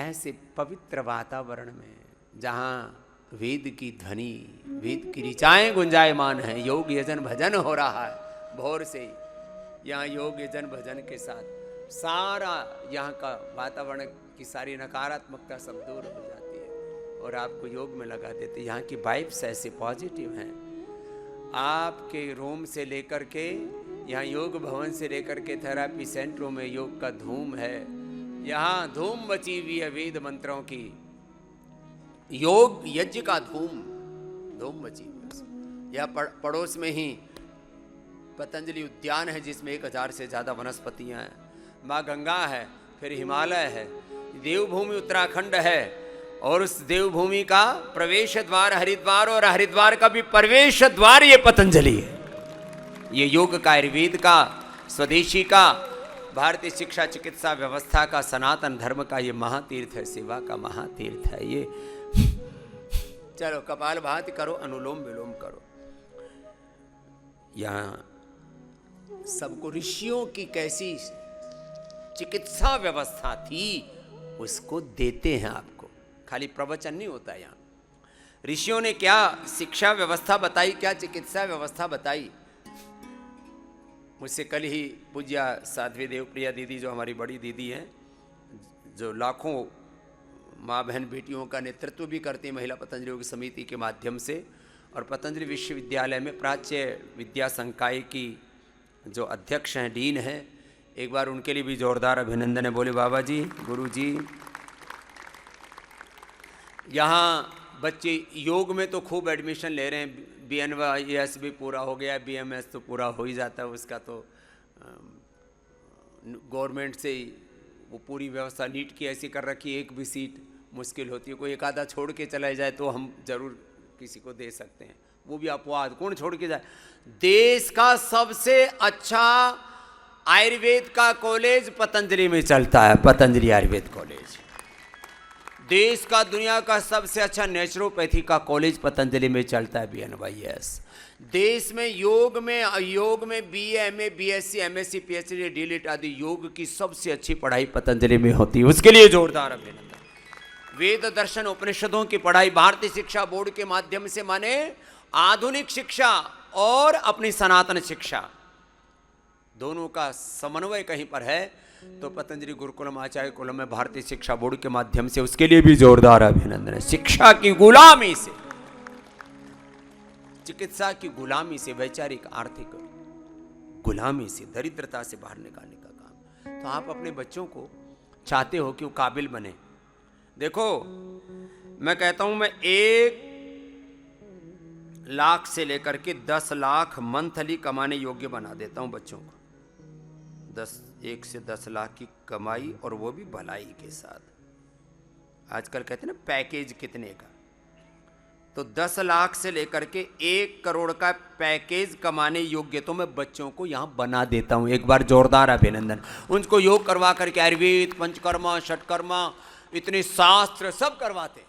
ऐसे पवित्र वातावरण में जहाँ वेद की ध्वनि, वेद की ऋचाएं गुंजायमान हैं, योग यजन भजन हो रहा है भोर से ही। यहाँ योग यजन भजन के साथ सारा यहाँ का वातावरण की सारी नकारात्मकता सब दूर हो जाती है और आपको योग में लगा देते। यहाँ की वाइब्स ऐसे पॉजिटिव हैं, आपके रूम से लेकर के यहाँ योग भवन से लेकर के थेरापी सेंटरों में योग का धूम है। यहाँ धूम मची हुई है वेद मंत्रों की, योग यज्ञ का धूम मची हुई है। यहाँ पड़ोस में ही पतंजलि उद्यान है जिसमें 1000 से ज़्यादा वनस्पतियाँ हैं। माँ गंगा है, फिर हिमालय है, देवभूमि उत्तराखंड है और उस देवभूमि का प्रवेश द्वार हरिद्वार और हरिद्वार का भी प्रवेश द्वार ये पतंजलि है। ये योग का, आयुर्वेद का, स्वदेशी का, भारतीय शिक्षा चिकित्सा व्यवस्था का, सनातन धर्म का ये महातीर्थ है, सेवा का महातीर्थ है ये। चलो कपालभाति करो, अनुलोम विलोम करो। यहाँ सबको ऋषियों की कैसी चिकित्सा व्यवस्था थी उसको देते हैं आपको, खाली प्रवचन नहीं होता। यहाँ ऋषियों ने क्या शिक्षा व्यवस्था बताई, क्या चिकित्सा व्यवस्था बताई। मुझसे कल ही पूज्या साध्वी देवप्रिया दीदी, जो हमारी बड़ी दीदी हैं, जो लाखों माँ बहन बेटियों का नेतृत्व भी करती है महिला पतंजलि योग समिति के माध्यम से, और पतंजलि विश्वविद्यालय में प्राच्य विद्या संकाय की जो अध्यक्ष हैं, डीन हैं, एक बार उनके लिए भी जोरदार अभिनंदन है। बोले बाबा जी, गुरु जी। यहाँ बच्चे योग में तो खूब एडमिशन ले रहे हैं, BNYES भी पूरा हो गया, BMS तो पूरा हो ही जाता है उसका, तो गवर्नमेंट से वो पूरी व्यवस्था नीट की ऐसी कर रखी है, एक भी सीट मुश्किल होती है। कोई एक आधा छोड़ के चला जाए तो हम जरूर किसी को दे सकते हैं, वो भी अपवाद, कौन छोड़ के जाए। देश का सबसे अच्छा आयुर्वेद का कॉलेज पतंजलि में चलता है, पतंजलि आयुर्वेद कॉलेज। देश का, दुनिया का सबसे अच्छा नेचुरोपैथी का कॉलेज पतंजलि में चलता है, BNYES। देश में योग में BA, MA, BSc, MSc, PhD, DLit आदि योग की सबसे अच्छी पढ़ाई पतंजलि में होती है, उसके लिए जोरदार अभिनंदन। वेद दर्शन उपनिषदों की पढ़ाई भारतीय शिक्षा बोर्ड के माध्यम से, माने आधुनिक शिक्षा और अपनी सनातन शिक्षा दोनों का समन्वय कहीं पर है तो पतंजलि गुरुकुलम आचार्य कुलम में भारतीय शिक्षा बोर्ड के माध्यम से, उसके लिए भी जोरदार अभिनंदन है। शिक्षा की गुलामी से, चिकित्सा की गुलामी से, वैचारिक आर्थिक गुलामी से, दरिद्रता से बाहर निकालने का काम। तो आप अपने बच्चों को चाहते हो कि वो काबिल बने। देखो मैं कहता हूं, मैं 1 लाख से लेकर के 10 लाख मंथली कमाने योग्य बना देता हूं बच्चों को। 1 से 10 लाख की कमाई, और वो भी भलाई के साथ। आजकल कहते हैं ना पैकेज कितने का, तो 10 लाख से लेकर के 1 करोड़ का पैकेज कमाने योग्य तो मैं बच्चों को यहाँ बना देता हूँ। एक बार जोरदार अभिनंदन। उनको योग करवा करके आयुर्वेद, पंचकर्मा, षटकर्मा, इतने शास्त्र सब करवाते।